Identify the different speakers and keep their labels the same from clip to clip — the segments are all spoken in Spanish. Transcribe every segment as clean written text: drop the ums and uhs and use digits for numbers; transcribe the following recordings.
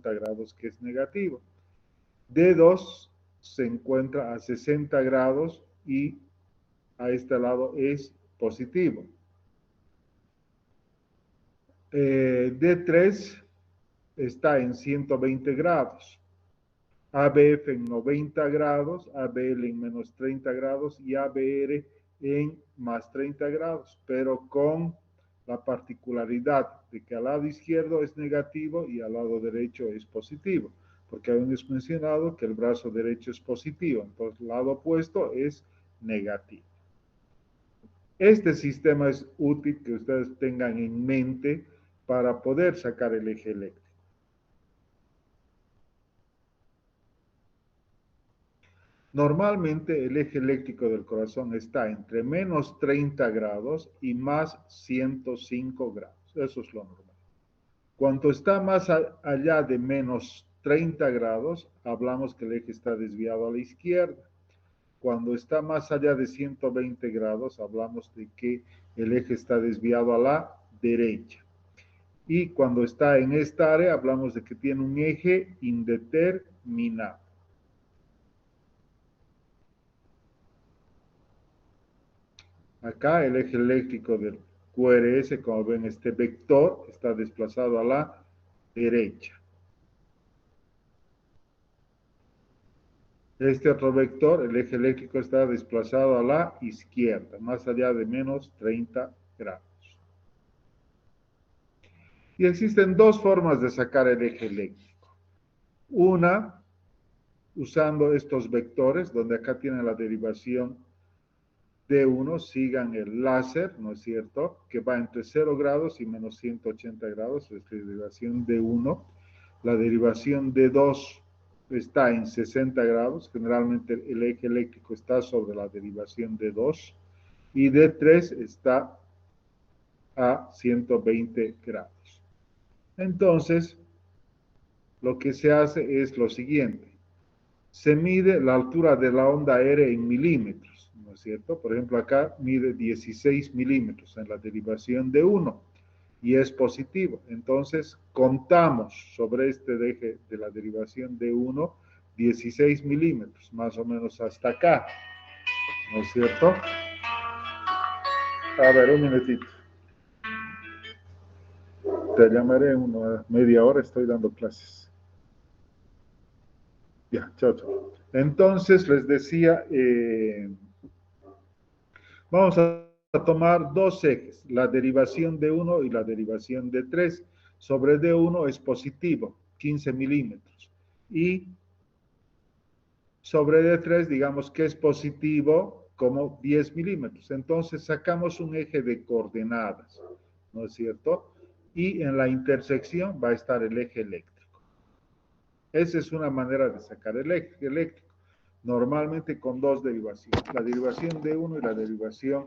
Speaker 1: 90 grados, que es negativo. D2 se encuentra a 60 grados y a este lado es positivo. D3 está en 120 grados. ABF en 90 grados, ABL en menos 30 grados y ABR en más 30 grados, pero con la particularidad de que al lado izquierdo es negativo y al lado derecho es positivo, porque habíamos mencionado que el brazo derecho es positivo, entonces el lado opuesto es negativo. Este sistema es útil que ustedes tengan en mente para poder sacar el eje eléctrico. Normalmente el eje eléctrico del corazón está entre menos 30 grados y más 105 grados. Eso es lo normal. Cuando está más allá de menos 30 grados, hablamos que el eje está desviado a la izquierda. Cuando está más allá de 120 grados, hablamos de que el eje está desviado a la derecha. Y cuando está en esta área, hablamos de que tiene un eje indeterminado. Acá el eje eléctrico del QRS, como ven, este vector está desplazado a la derecha. Este otro vector, el eje eléctrico, está desplazado a la izquierda, más allá de menos 30 grados. Y existen dos formas de sacar el eje eléctrico. Una, usando estos vectores, donde acá tienen la derivación D1, sigan el láser, ¿no es cierto?, que va entre 0 grados y menos 180 grados, es la derivación D1. La derivación D2 está en 60 grados, generalmente el eje eléctrico está sobre la derivación D2, y D3 está a 120 grados. Entonces, lo que se hace es lo siguiente. Se mide la altura de la onda aérea en milímetros, ¿no es cierto? Por ejemplo, acá mide 16 milímetros en la derivación de 1 y es positivo. Entonces, contamos sobre este eje de la derivación de 1, 16 milímetros, más o menos hasta acá, ¿no es cierto? A ver, un minutito. Te llamaré en una media hora, estoy dando clases. Ya, chao, chao. Entonces, les decía, vamos a tomar dos ejes, la derivación de 1 y la derivación de 3. Sobre D1 es positivo, 15 milímetros. Y sobre D3, digamos que es positivo como 10 milímetros. Entonces, sacamos un eje de coordenadas, ¿no es cierto? Y en la intersección va a estar el eje eléctrico. Esa es una manera de sacar el eje eléctrico. Normalmente con dos derivaciones, la derivación de 1 y la derivación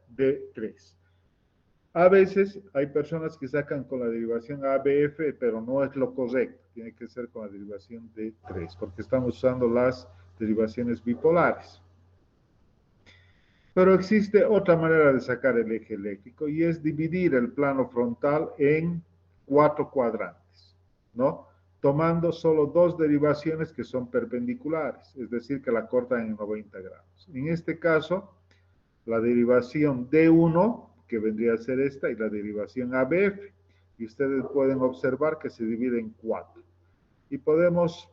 Speaker 1: de 3. A veces hay personas que sacan con la derivación ABF, pero no es lo correcto, tiene que ser con la derivación de 3, porque estamos usando las derivaciones bipolares. Pero existe otra manera de sacar el eje eléctrico y es dividir el plano frontal en 4 cuadrantes, ¿no? Tomando solo dos derivaciones que son perpendiculares, es decir, que la cortan en 90 grados. En este caso, la derivación D1, que vendría a ser esta, y la derivación ABF. Y ustedes pueden observar que se divide en 4. Y podemos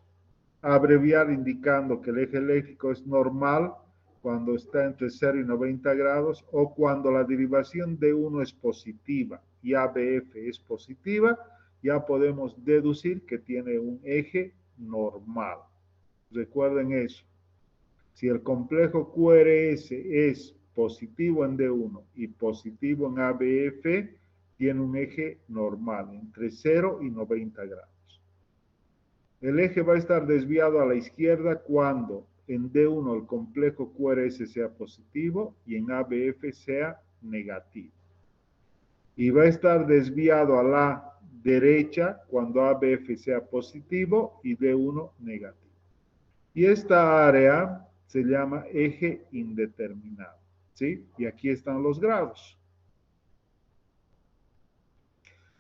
Speaker 1: abreviar indicando que el eje eléctrico es normal cuando está entre 0 y 90 grados o cuando la derivación D1 es positiva y ABF es positiva, ya podemos deducir que tiene un eje normal. Recuerden eso. Si el complejo QRS es positivo en D1 y positivo en ABF, tiene un eje normal entre 0 y 90 grados. El eje va a estar desviado a la izquierda cuando en D1 el complejo QRS sea positivo y en ABF sea negativo. Y va a estar desviado a la derecha cuando ABF sea positivo y D1 negativo. Y esta área se llama eje indeterminado, ¿sí? Y aquí están los grados.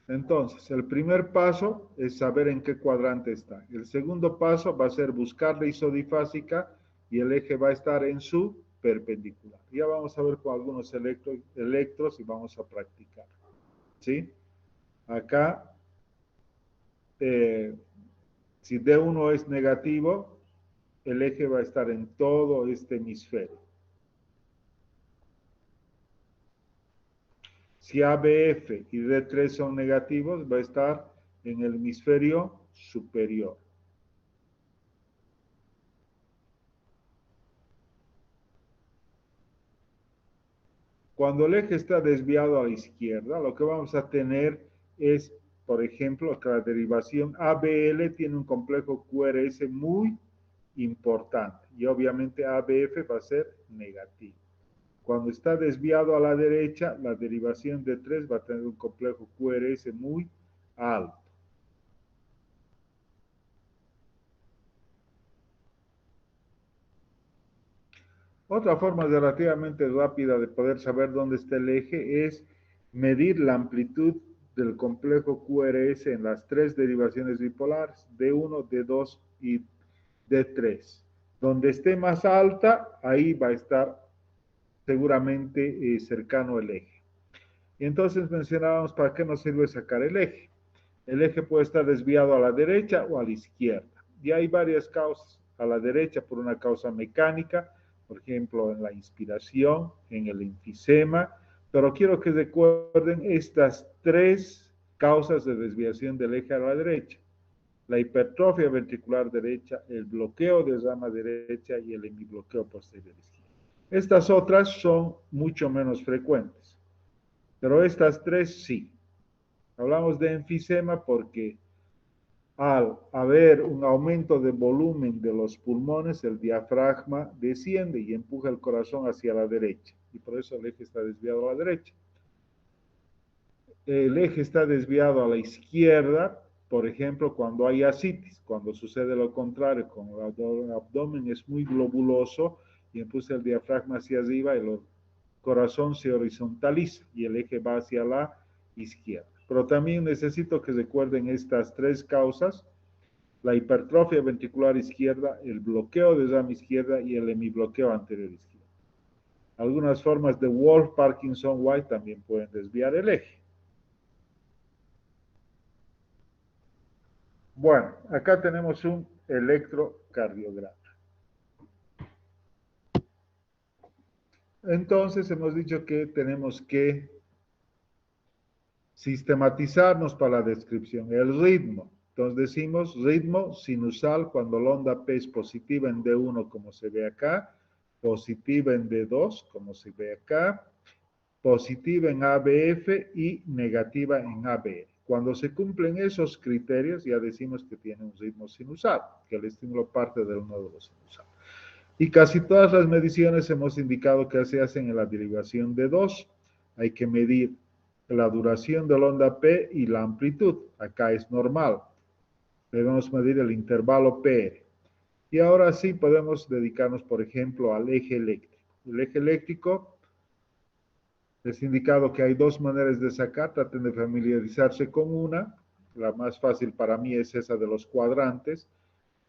Speaker 1: Entonces, el primer paso es saber en qué cuadrante está. El segundo paso va a ser buscar la isodifásica y el eje va a estar en su perpendicular. Ya vamos a ver con algunos electros y vamos a practicar. ¿Sí? Acá, si D1 es negativo, el eje va a estar en todo este hemisferio. Si ABF y D3 son negativos, va a estar en el hemisferio superior. Cuando el eje está desviado a la izquierda, lo que vamos a tener es, por ejemplo, que la derivación ABL tiene un complejo QRS muy importante y obviamente ABF va a ser negativo. Cuando está desviado a la derecha, la derivación de 3 va a tener un complejo QRS muy alto. Otra forma relativamente rápida de poder saber dónde está el eje es medir la amplitud del complejo QRS en las tres derivaciones bipolares, D1, D2 y D3. Donde esté más alta, ahí va a estar seguramente cercano el eje. Y entonces mencionábamos para qué nos sirve sacar el eje. El eje puede estar desviado a la derecha o a la izquierda. Y hay varias causas. A la derecha por una causa mecánica, por ejemplo, en la inspiración, en el enfisema. Pero quiero que recuerden estas tres causas de desviación del eje a la derecha. La hipertrofia ventricular derecha, el bloqueo de rama derecha y el hemibloqueo posterior izquierdo. Estas otras son mucho menos frecuentes, pero estas tres sí. Hablamos de enfisema porque al haber un aumento de volumen de los pulmones, el diafragma desciende y empuja el corazón hacia la derecha, y por eso el eje está desviado a la derecha. El eje está desviado a la izquierda, por ejemplo, cuando hay ascitis, cuando sucede lo contrario, cuando el abdomen es muy globuloso y empuja el diafragma hacia arriba, el corazón se horizontaliza y el eje va hacia la izquierda. Pero también necesito que recuerden estas tres causas: la hipertrofia ventricular izquierda, el bloqueo de rama izquierda y el hemibloqueo anterior izquierdo. Algunas formas de Wolff, Parkinson, White también pueden desviar el eje. Bueno, acá tenemos un electrocardiograma. Entonces hemos dicho que tenemos que sistematizarnos para la descripción. El ritmo. Entonces decimos ritmo sinusal cuando la onda P es positiva en D1 como se ve acá, positiva en D2 como se ve acá, positiva en ABF y negativa en ABL. Cuando se cumplen esos criterios ya decimos que tiene un ritmo sinusal, que el estímulo parte del nódulo sinusal. Y casi todas las mediciones hemos indicado que se hacen en la derivación de 2. Hay que medir la duración de la onda P y la amplitud. Acá es normal. Debemos medir el intervalo PR. Y ahora sí podemos dedicarnos, por ejemplo, al eje eléctrico. El eje eléctrico les he indicado que hay dos maneras de sacar. Traten de familiarizarse con una. La más fácil para mí es esa de los cuadrantes.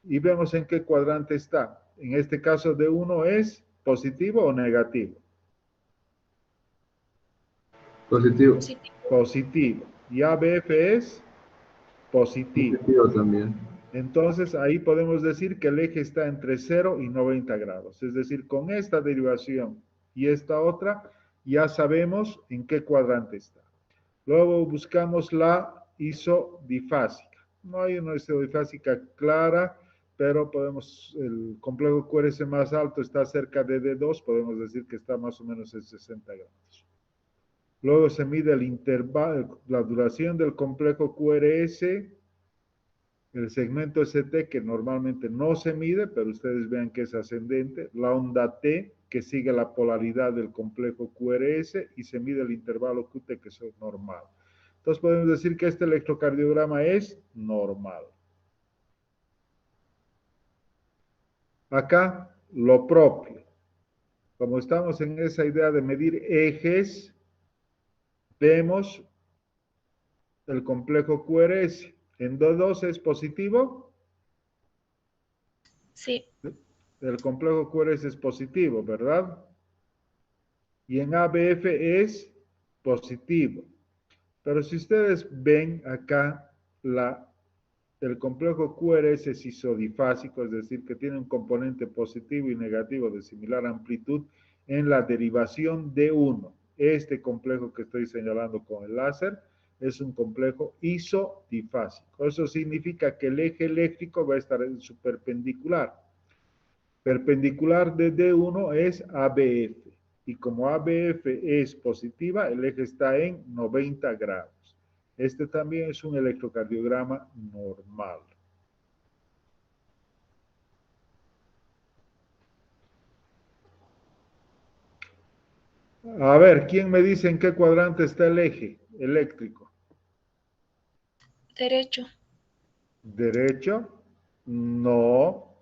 Speaker 1: Y vemos en qué cuadrante está. En este caso de uno es positivo o negativo.
Speaker 2: Positivo.
Speaker 1: Positivo. Y ABF es positivo.
Speaker 2: Positivo también.
Speaker 1: Entonces ahí podemos decir que el eje está entre 0 y 90 grados. Es decir, con esta derivación y esta otra ya sabemos en qué cuadrante está. Luego buscamos la isodifásica. No hay una isodifásica clara, pero podemos, el complejo QRS más alto está cerca de D2, podemos decir que está más o menos en 60 grados. Luego se mide el intervalo, la duración del complejo QRS, el segmento ST, que normalmente no se mide, pero ustedes vean que es ascendente, la onda T, que sigue la polaridad del complejo QRS, y se mide el intervalo QT, que es normal. Entonces podemos decir que este electrocardiograma es normal. Acá, lo propio. Como estamos en esa idea de medir ejes, vemos El complejo QRS. ¿En D2 es positivo?
Speaker 2: Sí.
Speaker 1: El complejo QRS es positivo, ¿verdad? Y en ABF es positivo. Pero si ustedes ven acá, el complejo QRS es isodifásico, es decir, que tiene un componente positivo y negativo de similar amplitud en la derivación D1. Este complejo que estoy señalando con el láser es un complejo isodifásico. Eso significa que el eje eléctrico va a estar en su perpendicular. Perpendicular de D1 es ABF. Y como ABF es positiva, el eje está en 90 grados. Este también es un electrocardiograma normal. A ver, ¿quién me dice en qué cuadrante está el eje eléctrico?
Speaker 2: Derecho.
Speaker 1: ¿Derecho? No.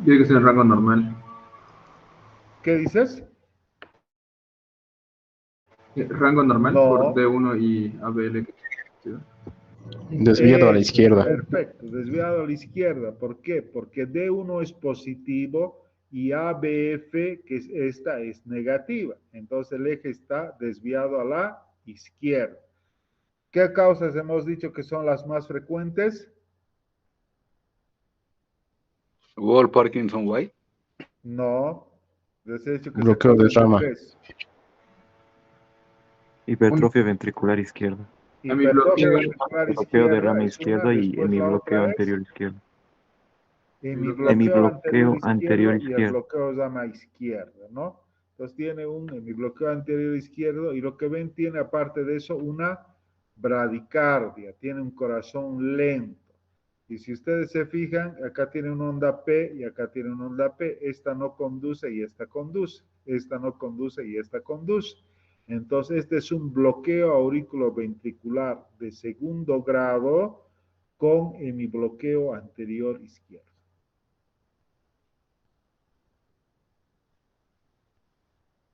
Speaker 3: Tiene que ser el rango normal.
Speaker 1: ¿Qué dices?
Speaker 3: Rango normal
Speaker 1: No.
Speaker 3: por D1 y ABL.
Speaker 4: Desviado a la izquierda.
Speaker 1: Perfecto, desviado a la izquierda. ¿Por qué? Porque D1 es positivo y ABF, que esta es negativa. Entonces el eje está desviado a la izquierda. ¿Qué causas hemos dicho que son las más frecuentes?
Speaker 5: Wall Parkinson White.
Speaker 1: No. Les he dicho que
Speaker 4: Bloqueo de rama.
Speaker 6: Hipertrofia ventricular izquierda.
Speaker 1: Hipertrofia ventricular
Speaker 6: Bloqueo de rama
Speaker 1: es una,
Speaker 6: izquierda y
Speaker 1: después la
Speaker 6: hemibloqueo
Speaker 1: otra es
Speaker 6: anterior izquierdo.
Speaker 1: hemibloqueo anterior y el
Speaker 6: izquierdo.
Speaker 1: bloqueo de rama izquierda, ¿no? Entonces tiene un hemibloqueo anterior izquierdo y lo que ven tiene aparte de eso una bradicardia, tiene un corazón lento. Y si ustedes se fijan, acá tiene una onda P y acá tiene una onda P. Esta no conduce y esta conduce. Esta no conduce y esta conduce. Entonces, este es un bloqueo auriculoventricular de segundo grado con hemibloqueo anterior izquierdo.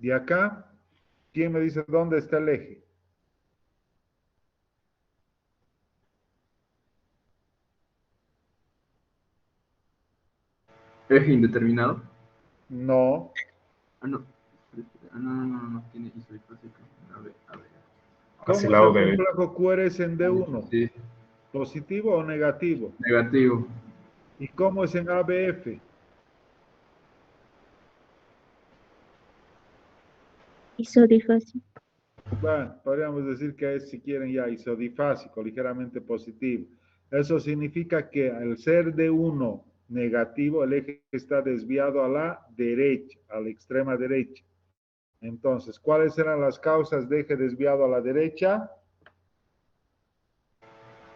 Speaker 1: De acá, ¿quién me dice dónde está el eje?
Speaker 3: Eje indeterminado.
Speaker 1: No.
Speaker 3: No. No. Tiene isodifásico. A ver.
Speaker 1: ¿Cómo es el complejo QRS en D1?
Speaker 3: Sí.
Speaker 1: ¿Positivo o negativo?
Speaker 3: Negativo.
Speaker 1: ¿Y cómo es en ABF?
Speaker 7: Isodifásico.
Speaker 1: Bueno, podríamos decir que es, si quieren, ya isodifásico, ligeramente positivo. Eso significa que al ser D1 negativo, el eje está desviado a la derecha, a la extrema derecha. Entonces, ¿cuáles eran las causas de eje desviado a la derecha?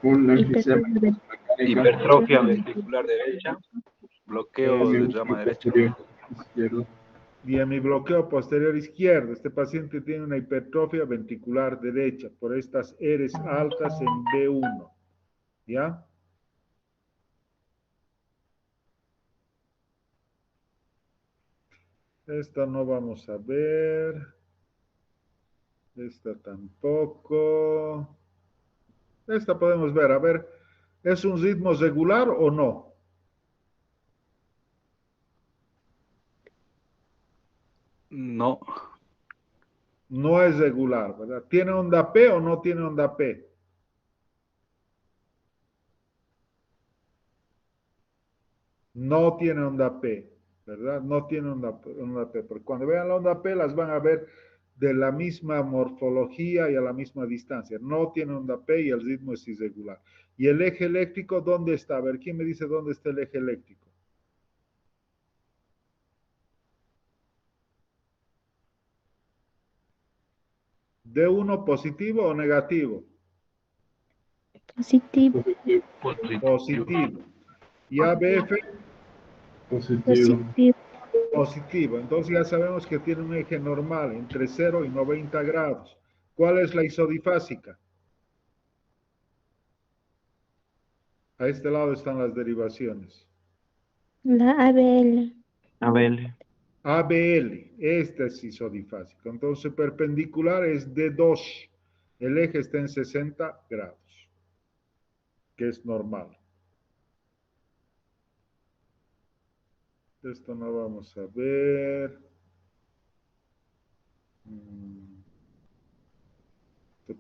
Speaker 3: Un enfisema.
Speaker 5: Hipertrofia ventricular derecha. Bloqueo de rama derecha.
Speaker 3: Izquierdo.
Speaker 1: Y en mi bloqueo posterior izquierdo, este paciente tiene una hipertrofia ventricular derecha por estas Rs altas en B1. ¿Ya? Esta no vamos a ver. Esta tampoco. Esta podemos ver. A ver, ¿es un ritmo regular o no?
Speaker 5: No.
Speaker 1: No es regular, ¿verdad? ¿Tiene onda P o no tiene onda P? No tiene onda P, ¿verdad? No tiene onda P. Porque cuando vean la onda P las van a ver de la misma morfología y a la misma distancia. No tiene onda P y el ritmo es irregular. ¿Y el eje eléctrico dónde está? A ver, ¿quién me dice dónde está el eje eléctrico? ¿D1 positivo o negativo?
Speaker 7: Positivo.
Speaker 1: Positivo. ¿Y ABF?
Speaker 3: Positivo.
Speaker 7: Positivo.
Speaker 1: Positivo. Entonces ya sabemos que tiene un eje normal entre 0 y 90 grados. ¿Cuál es la isodifásica? A este lado están las derivaciones.
Speaker 7: La ABL.
Speaker 6: ABL.
Speaker 1: ABL, esta es isodifásica. Entonces perpendicular es D2. el eje está en 60 grados, que es normal. Esto no vamos a ver. Esto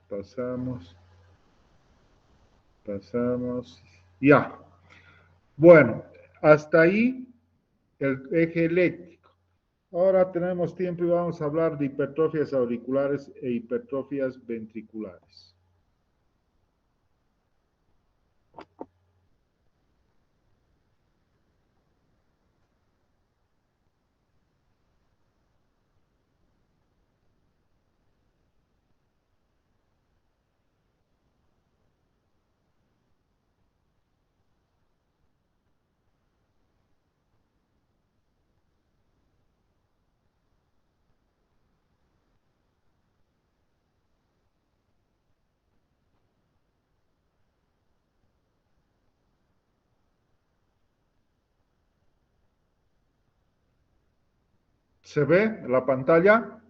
Speaker 1: pasamos. Ya. Bueno, hasta ahí el eje eléctrico. Ahora tenemos tiempo y vamos a hablar de hipertrofias auriculares e hipertrofias ventriculares. ¿Se ve la pantalla?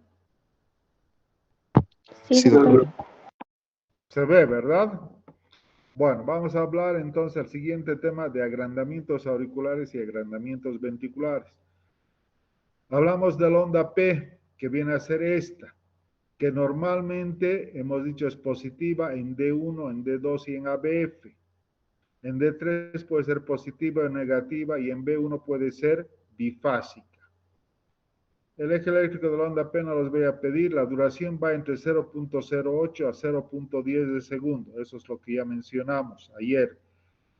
Speaker 7: Sí,
Speaker 6: Sí,
Speaker 7: doctor.
Speaker 6: doctor.
Speaker 1: Se ve, ¿verdad? Bueno, vamos a hablar entonces al siguiente tema de agrandamientos auriculares y agrandamientos ventriculares. Hablamos de la onda P, que viene a ser esta, que normalmente hemos dicho es positiva en D1, en D2 y en ABF. En D3 puede ser positiva o negativa y en B1 puede ser bifásica. El eje eléctrico de la onda P no los voy a pedir. La duración va entre 0.08 a 0.10 de segundo. Eso es lo que ya mencionamos ayer.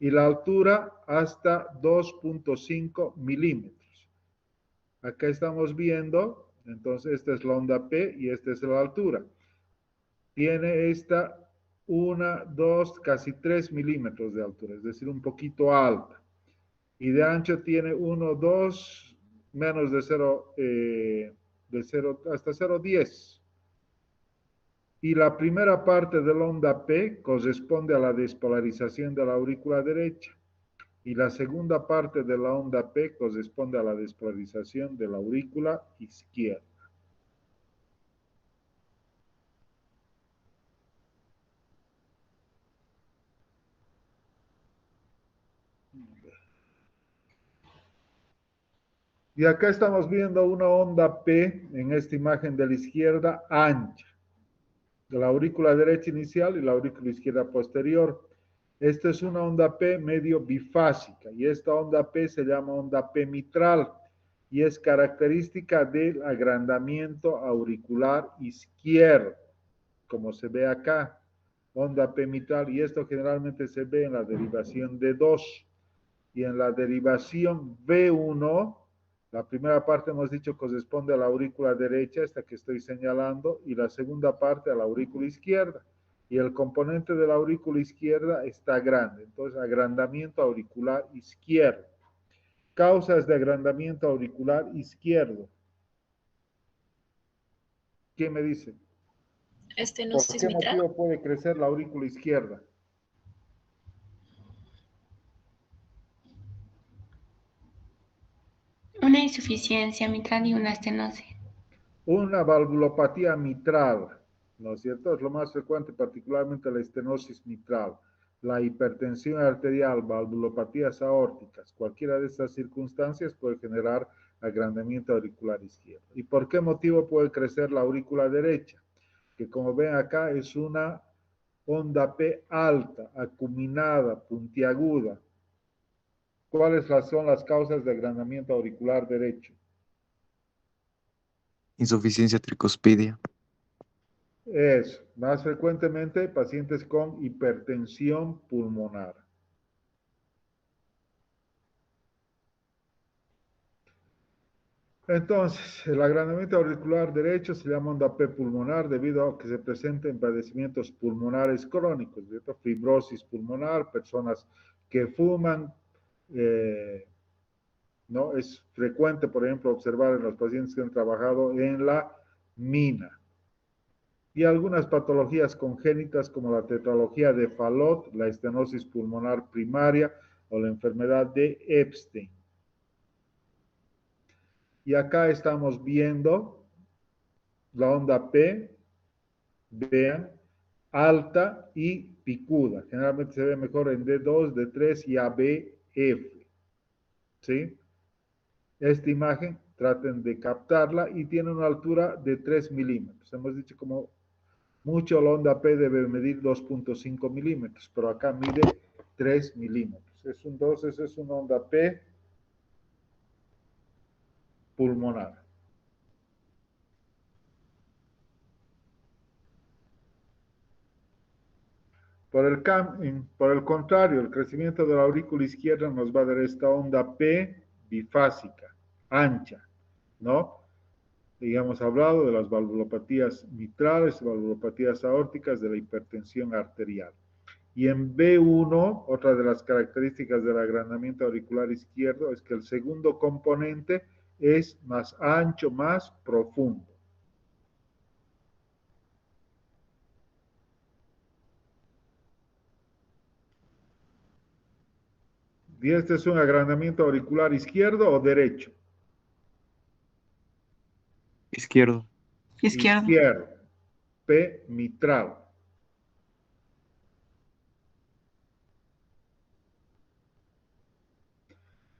Speaker 1: Y la altura hasta 2.5 milímetros. Acá estamos viendo, entonces esta es la onda P y esta es la altura. Tiene esta 1, 2, casi 3 milímetros de altura, es decir, un poquito alta. Y de ancho tiene 1, 2, menos de 0, hasta 0,10. Y la primera parte de la onda P corresponde a la despolarización de la aurícula derecha. Y la segunda parte de la onda P corresponde a la despolarización de la aurícula izquierda. Y acá estamos viendo una onda P en esta imagen de la izquierda ancha. De la aurícula derecha inicial y la aurícula izquierda posterior. Esta es una onda P medio bifásica y esta onda P se llama onda P mitral y es característica del agrandamiento auricular izquierdo, como se ve acá, onda P mitral, y esto generalmente se ve en la derivación D2 y en la derivación B1. La primera parte hemos dicho corresponde a la aurícula derecha, esta que estoy señalando, y la segunda parte a la aurícula izquierda. Y el componente de la aurícula izquierda está grande, entonces agrandamiento auricular izquierdo. Causas de agrandamiento auricular izquierdo. ¿Quién me dice? ¿Por qué motivo puede crecer la aurícula izquierda?
Speaker 2: Una insuficiencia mitral y una estenosis.
Speaker 1: Una valvulopatía mitral, ¿no es cierto? Es lo más frecuente, particularmente la estenosis mitral. La hipertensión arterial, valvulopatías aórticas, cualquiera de estas circunstancias puede generar agrandamiento auricular izquierdo. ¿Y por qué motivo puede crecer la aurícula derecha? Que como ven acá es una onda P alta, acuminada, puntiaguda. ¿Cuáles son las causas de agrandamiento auricular derecho?
Speaker 6: Insuficiencia tricuspidia.
Speaker 1: Es más frecuentemente pacientes con hipertensión pulmonar. Entonces, el agrandamiento auricular derecho se llama onda P pulmonar debido a que se presenta en padecimientos pulmonares crónicos, ¿cierto? Fibrosis pulmonar, personas que fuman, ¿no? Es frecuente, por ejemplo, observar en los pacientes que han trabajado en la mina. Y algunas patologías congénitas como la tetralogía de Fallot, la estenosis pulmonar primaria o la enfermedad de Epstein. Y acá estamos viendo la onda P Vean, alta y picuda. Generalmente se ve mejor en D2, D3 y ABF. ¿Sí? Esta imagen, traten de captarla y tiene una altura de 3 milímetros. Hemos dicho como mucho la onda P debe medir 2.5 milímetros, pero acá mide 3 milímetros. Entonces es una onda P pulmonar. Por el contrario, el crecimiento de la aurícula izquierda nos va a dar esta onda P bifásica, ancha, ¿no? Y hemos hablado de las valvulopatías mitrales, valvulopatías aórticas, de la hipertensión arterial. Y en B1, otra de las características del agrandamiento auricular izquierdo es que el segundo componente es más ancho, más profundo. ¿Y este es un agrandamiento auricular izquierdo o derecho?
Speaker 6: Izquierdo.
Speaker 2: Izquierdo.
Speaker 1: Izquierdo. P mitral.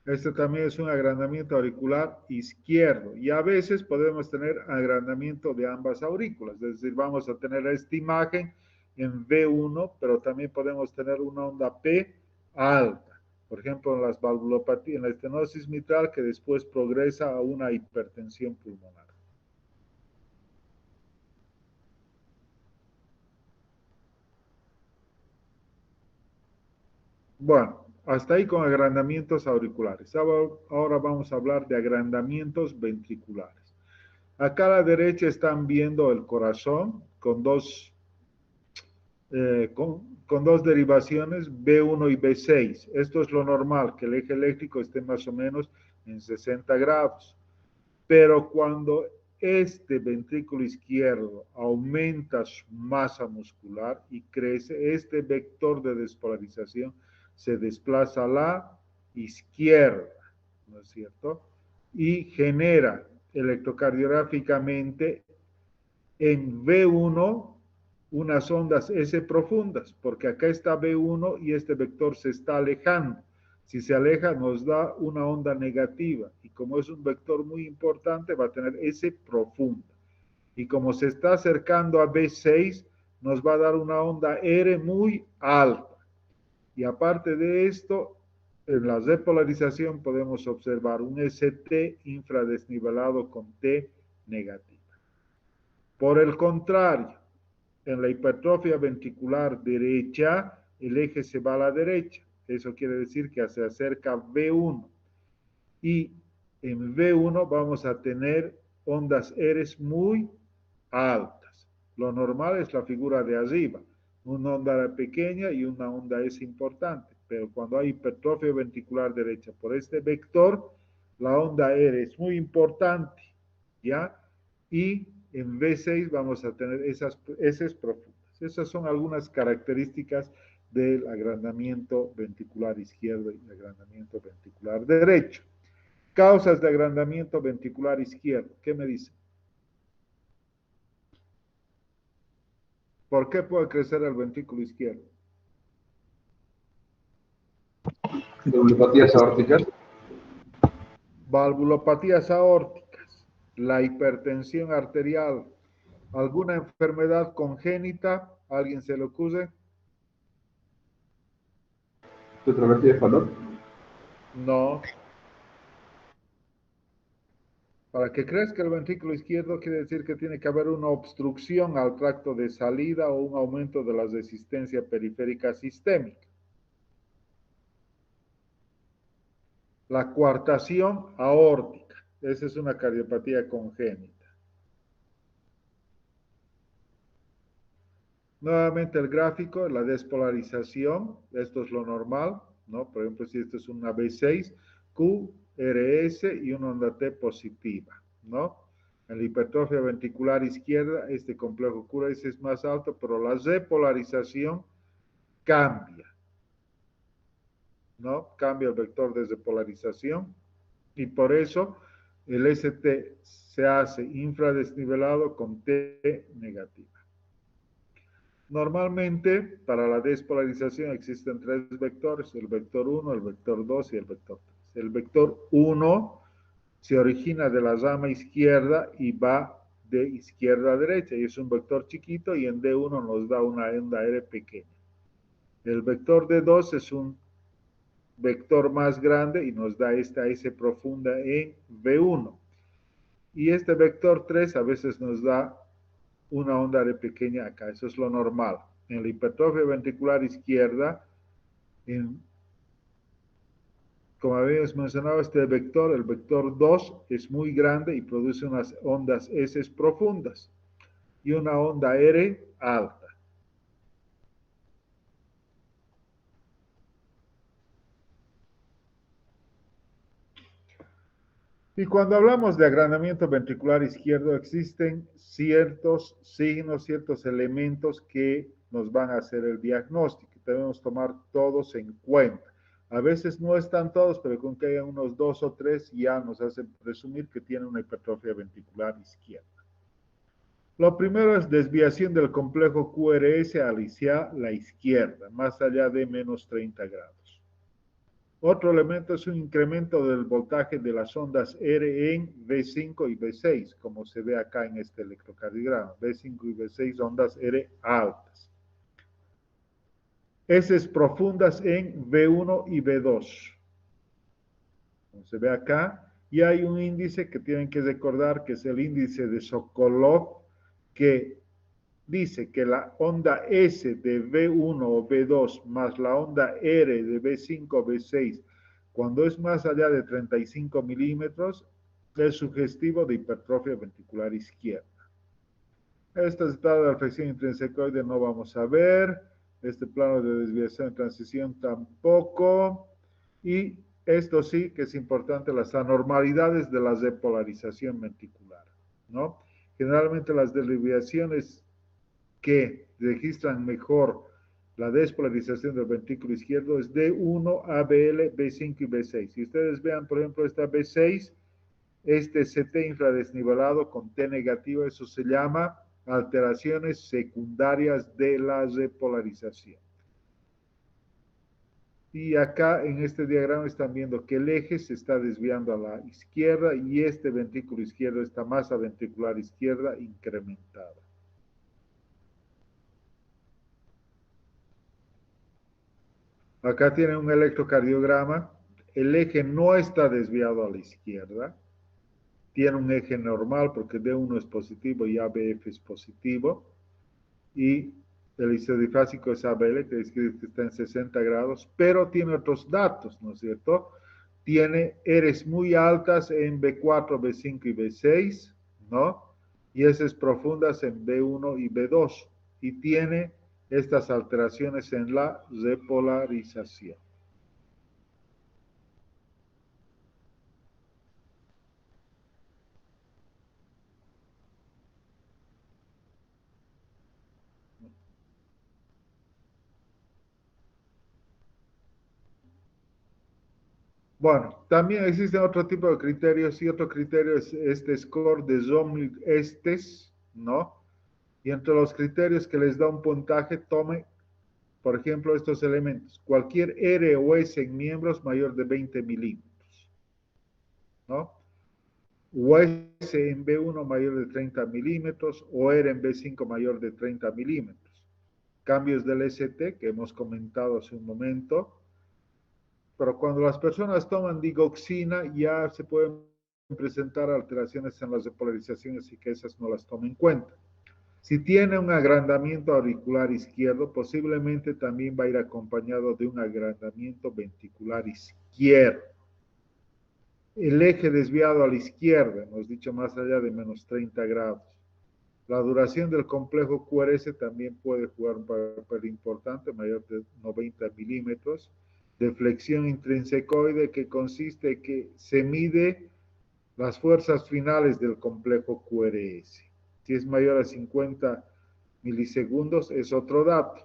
Speaker 1: Este también es un agrandamiento auricular izquierdo. Y a veces podemos tener agrandamiento de ambas aurículas. Es decir, vamos a tener esta imagen en V1, pero también podemos tener una onda P alta. Por ejemplo, en las valvulopatías, en la estenosis mitral, que después progresa a una hipertensión pulmonar. Bueno, hasta ahí con agrandamientos auriculares. Ahora vamos a hablar de agrandamientos ventriculares. Acá a la derecha están viendo el corazón con dos derivaciones, B1 y B6. Esto es lo normal, que el eje eléctrico esté más o menos en 60 grados. Pero cuando este ventrículo izquierdo aumenta su masa muscular y crece, este vector de despolarización se desplaza a la izquierda, ¿no es cierto? Y genera electrocardiográficamente en V1 unas ondas S profundas, porque acá está V1 y este vector se está alejando. Si se aleja nos da una onda negativa y como es un vector muy importante va a tener S profunda. Y como se está acercando a V6 nos va a dar una onda R muy alta. Y aparte de esto, en la despolarización podemos observar un ST infradesnivelado con T negativa. Por el contrario, en la hipertrofia ventricular derecha, el eje se va a la derecha. Eso quiere decir que se acerca V1. Y en V1 vamos a tener ondas R muy altas. Lo normal es la figura de arriba. Una onda pequeña y una onda S importante. Pero cuando hay hipertrofia ventricular derecha por este vector, la onda R es muy importante, ¿ya? Y en V6 vamos a tener esas S profundas. Esas son algunas características del agrandamiento ventricular izquierdo y agrandamiento ventricular derecho. Causas de agrandamiento ventricular izquierdo. ¿Qué me dicen? ¿Por qué puede crecer el ventrículo izquierdo?
Speaker 3: Valvulopatías aórticas.
Speaker 1: Valvulopatías aórticas, la hipertensión arterial, alguna enfermedad congénita, ¿alguien se le ocurre?
Speaker 3: Retrovertida de Fallot.
Speaker 1: No. Para que crezca el ventrículo izquierdo quiere decir que tiene que haber una obstrucción al tracto de salida o un aumento de la resistencia periférica sistémica. La coartación aórtica, esa es una cardiopatía congénita. Nuevamente el gráfico, la despolarización, esto es lo normal, ¿no? Por ejemplo, si esto es una B6, Q, RS y una onda T positiva, ¿no? En la hipertrofia ventricular izquierda, este complejo QRS es más alto, pero la repolarización cambia, ¿no? Cambia el vector de repolarización y por eso el ST se hace infradesnivelado con T negativa. Normalmente, para la despolarización existen tres vectores, el vector 1, el vector 2 y el vector 3. El vector 1 se origina de la rama izquierda y va de izquierda a derecha, y es un vector chiquito, y en D1 nos da una onda R pequeña. El vector D2 es un vector más grande y nos da esta S profunda en V1. Y este vector 3 a veces nos da una onda R pequeña acá, eso es lo normal. En la hipertrofia ventricular izquierda, como habíamos mencionado, este vector, el vector 2, es muy grande y produce unas ondas S profundas y una onda R alta. Y cuando hablamos de agrandamiento ventricular izquierdo, existen ciertos signos, ciertos elementos que nos van a hacer el diagnóstico. Debemos tomar todos en cuenta. A veces no están todos, pero con que haya unos 2 o 3 ya nos hacen presumir que tiene una hipertrofia ventricular izquierda. Lo primero es desviación del complejo QRS hacia la izquierda, más allá de menos 30 grados. Otro elemento es un incremento del voltaje de las ondas R en V5 y V6, como se ve acá en este electrocardiograma. V5 y V6 ondas R altas. S profundas en V1 y V2. Como se ve acá, y hay un índice que tienen que recordar, que es el índice de Sokolov, que dice que la onda S de V1 o V2 más la onda R de V5 o V6, cuando es más allá de 35 milímetros, es sugestivo de hipertrofia ventricular izquierda. Este estado de flexión intrinsecoide no vamos a ver, este plano de desviación de transición tampoco, y esto sí que es importante, las anormalidades de la repolarización ventricular, ¿no? Generalmente las desviaciones que registran mejor la despolarización del ventrículo izquierdo es D1, ABL, B5 y B6. Si ustedes vean, por ejemplo, esta B6, este CT infradesnivelado con T negativo, eso se llama alteraciones secundarias de la repolarización. Y acá en este diagrama están viendo que el eje se está desviando a la izquierda y este ventrículo izquierdo, esta masa ventricular izquierda incrementada. Acá tienen un electrocardiograma. El eje no está desviado a la izquierda. Tiene un eje normal porque D1 es positivo y ABF es positivo. Y el isodifásico es ABL, que está en 60 grados, pero tiene otros datos, ¿no es cierto? Tiene Rs muy altas en B4, B5 y B6, ¿no? Y S profundas en B1 y B2. Y tiene estas alteraciones en la repolarización. Bueno, también existen otro tipo de criterios y otro criterio es este score de Zomig-Estes, ¿no? Y entre los criterios que les da un puntaje, tome, por ejemplo, estos elementos. Cualquier R o S en miembros mayor de 20 milímetros, ¿no? O S en B1 mayor de 30 milímetros, o R en B5 mayor de 30 milímetros. Cambios del ST que hemos comentado hace un momento. Pero cuando las personas toman digoxina, ya se pueden presentar alteraciones en las repolarizaciones y que esas no las tomen en cuenta. Si tiene un agrandamiento auricular izquierdo, posiblemente también va a ir acompañado de un agrandamiento ventricular izquierdo. El eje desviado a la izquierda, hemos dicho más allá de menos 30 grados. La duración del complejo QRS también puede jugar un papel importante, mayor de 90 milímetros. De flexión intrinsecoide, que consiste en que se mide las fuerzas finales del complejo QRS. Si es mayor a 50 milisegundos, es otro dato.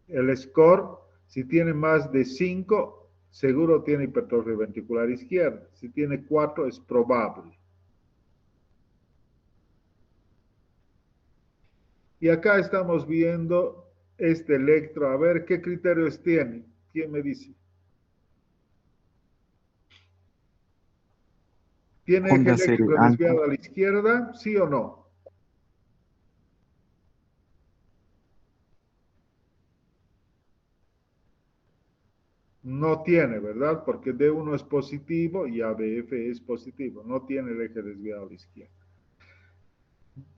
Speaker 1: El score, si tiene más de 5, seguro tiene hipertrofia ventricular izquierda. Si tiene 4, es probable. Y acá estamos viendo este electro. A ver, ¿qué criterios tiene? ¿Quién me dice? ¿Tiene eje
Speaker 6: Onda serie
Speaker 1: eléctrico
Speaker 6: alta.
Speaker 1: desviado a la izquierda? ¿Sí o no? No tiene, ¿verdad? Porque D1 es positivo y ABF es positivo. No tiene el eje desviado a la izquierda.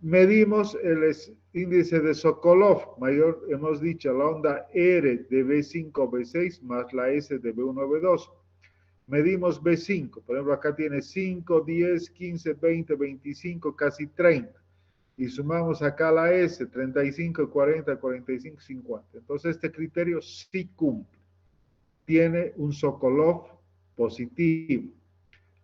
Speaker 1: Medimos el índice de Sokolov, mayor, hemos dicho, la onda R de B5, B6 más la S de B1, B2. Medimos B5, por ejemplo, acá tiene 5, 10, 15, 20, 25, casi 30. Y sumamos acá la S, 35, 40, 45, 50. Entonces este criterio sí cumple. Tiene un Sokolov positivo.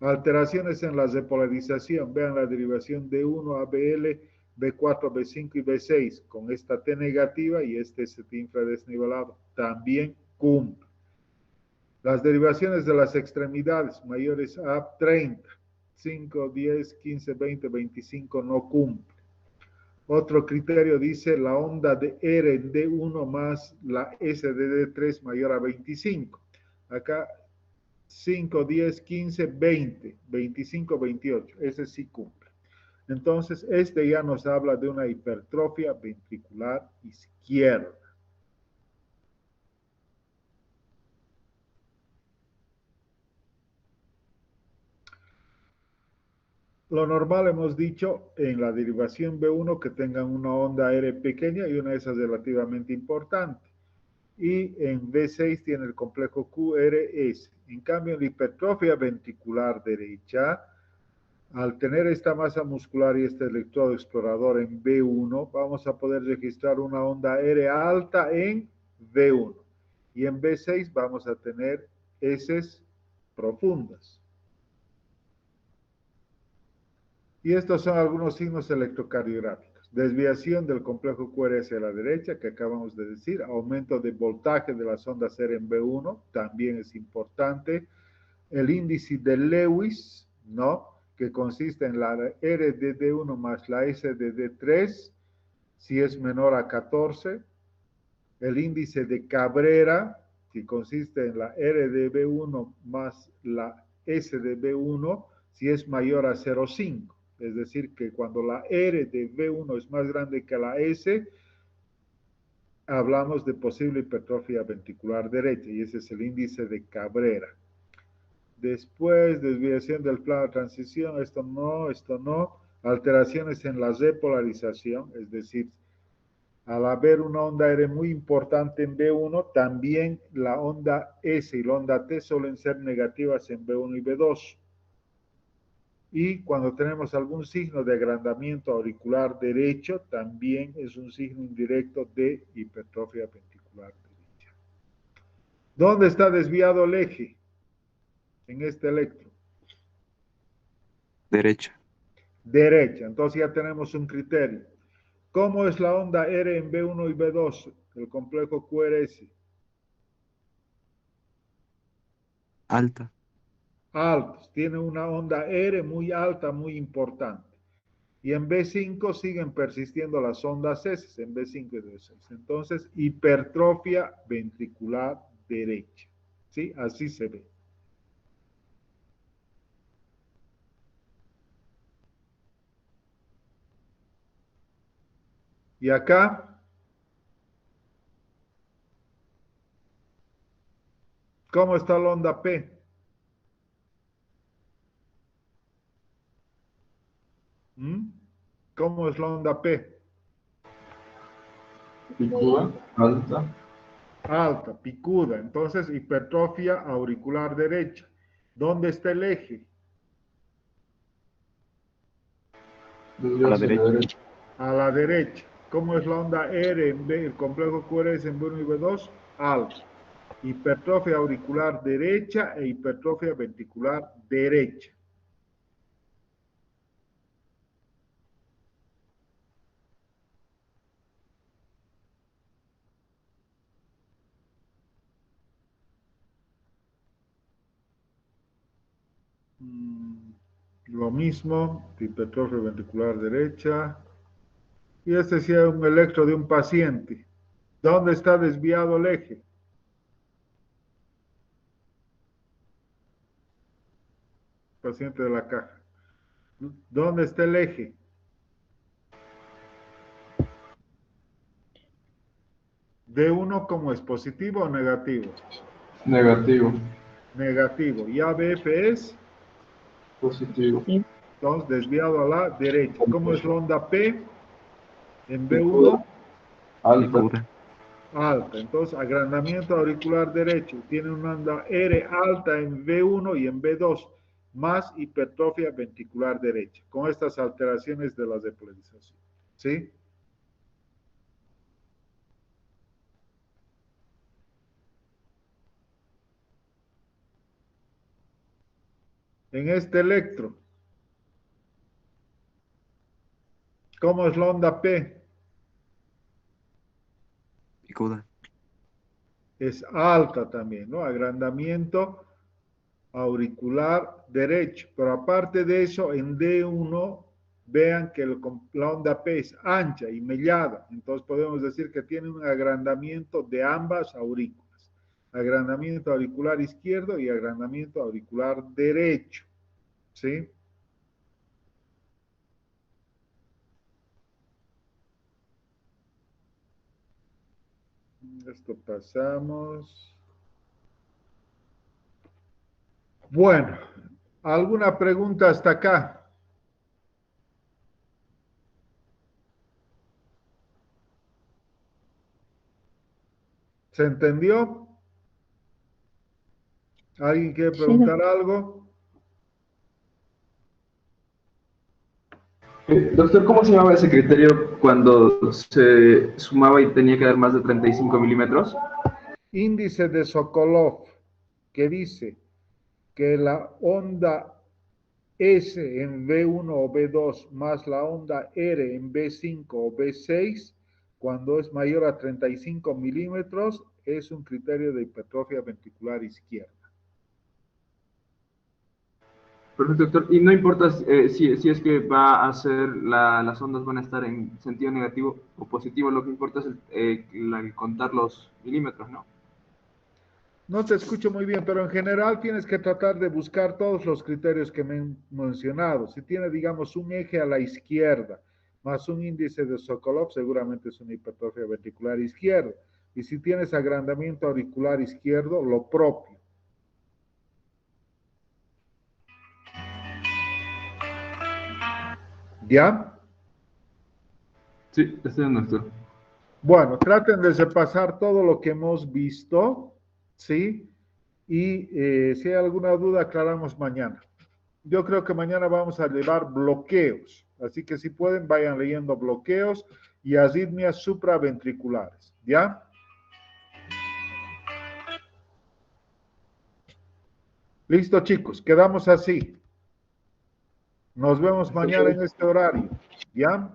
Speaker 1: Alteraciones en las de polarización. Vean la derivación de 1 a BL, B4, B5 y B6 con esta T negativa y este ST infradesnivelado. También cumple. Las derivaciones de las extremidades mayores a 30, 5, 10, 15, 20, 25 no cumple. Otro criterio dice la onda de R en D1 más la S de D3 mayor a 25. Acá 5, 10, 15, 20, 25, 28. Ese sí cumple. Entonces, este ya nos habla de una hipertrofia ventricular izquierda. Lo normal hemos dicho en la derivación B1 que tengan una onda R pequeña y una de esas relativamente importante. Y en B6 tiene el complejo QRS. En cambio, en la hipertrofia ventricular derecha, al tener esta masa muscular y este electrodo explorador en B1, vamos a poder registrar una onda R alta en B1. Y en B6 vamos a tener heces profundas. Y estos son algunos signos electrocardiográficos. Desviación del complejo QRS a la derecha, que acabamos de decir. Aumento de voltaje de las ondas R en B1, también es importante. El índice de Lewis, ¿no? Que consiste en la R de D1 más la S de D3, si es menor a 14. El índice de Cabrera, que consiste en la R de B1 más la S de B1, si es mayor a 0,5. Es decir, que cuando la R de B1 es más grande que la S, hablamos de posible hipertrofia ventricular derecha, y ese es el índice de Cabrera. Después, desviación del plano de transición, esto no. Alteraciones en la repolarización, es decir, al haber una onda R muy importante en B1, también la onda S y la onda T suelen ser negativas en B1 y B2. Y cuando tenemos algún signo de agrandamiento auricular derecho, también es un signo indirecto de hipertrofia ventricular derecha. ¿Dónde está desviado el eje? En este electro.
Speaker 6: Derecha.
Speaker 1: Derecha. Entonces ya tenemos un criterio. ¿Cómo es la onda R en B1 y B2? El complejo QRS.
Speaker 6: Alta.
Speaker 1: Altos. Tiene una onda R muy alta, muy importante. Y en B5 siguen persistiendo las ondas S, en B5 y B6. Entonces, hipertrofia ventricular derecha. ¿Sí? Así se ve. Y acá, ¿cómo está la onda P? ¿Cómo es la onda P?
Speaker 3: Picuda, alta.
Speaker 1: Alta, picuda. Entonces, hipertrofia auricular derecha. ¿Dónde está el eje?
Speaker 3: A la derecha.
Speaker 1: A la derecha. ¿Cómo es la onda R en B, el complejo QRS en B1 y B2? Alta. Hipertrofia auricular derecha e hipertrofia ventricular derecha. Lo mismo, hipertrofia ventricular derecha Y este sí es un electro de un paciente. ¿Dónde está desviado el eje? Paciente de la caja. ¿Dónde está el eje? D1, ¿cómo es? ¿Positivo o negativo?
Speaker 3: Negativo.
Speaker 1: Negativo. Y ABF es,
Speaker 3: Positivo.
Speaker 1: entonces, desviado a la derecha. ¿Cómo es la onda P? En B1,
Speaker 3: Alta.
Speaker 6: Picuda.
Speaker 1: alta. Entonces, agrandamiento auricular derecho. Tiene una onda R alta en B1 y en B2, más hipertrofia ventricular derecha, con estas alteraciones de la depolarización. ¿Sí? En este electro, ¿cómo es la onda P?
Speaker 6: Picuda.
Speaker 1: Es alta también, ¿no? Agrandamiento auricular derecho. Pero aparte de eso, en D1, vean que la onda P es ancha y mellada. Entonces podemos decir que tiene un agrandamiento de ambas aurículas. Agrandamiento auricular izquierdo y agrandamiento auricular derecho. ¿Sí? Esto pasamos. Bueno, ¿alguna pregunta hasta acá? ¿Se entendió? ¿Alguien quiere preguntar algo?
Speaker 3: Doctor, ¿cómo se llamaba ese criterio cuando se sumaba y tenía que dar más de 35 milímetros?
Speaker 1: Índice de Sokolov, que dice que la onda S en B1 o B2 más la onda R en B5 o B6, cuando es mayor a 35 milímetros, es un criterio de hipertrofia ventricular izquierda.
Speaker 3: Perfecto, doctor. Y no importa si es que va a ser, las ondas van a estar en sentido negativo o positivo, lo que importa es el contar los milímetros, ¿no?
Speaker 1: No te escucho muy bien, pero en general tienes que tratar de buscar todos los criterios que me he mencionado. Si tiene, digamos, un eje a la izquierda más un índice de Sokolov, seguramente es una hipertrofia ventricular izquierda. Y si tienes agrandamiento auricular izquierdo, lo propio. ¿Ya?
Speaker 3: Sí, estoy en doctor.
Speaker 1: Bueno, traten de repasar todo lo que hemos visto, ¿sí? Y si hay alguna duda, aclaramos mañana. Yo creo que mañana vamos a llevar bloqueos, así que si pueden, vayan leyendo bloqueos y arritmias supraventriculares, ¿ya? Listo, chicos, quedamos así. Nos vemos mañana en este horario, ¿ya?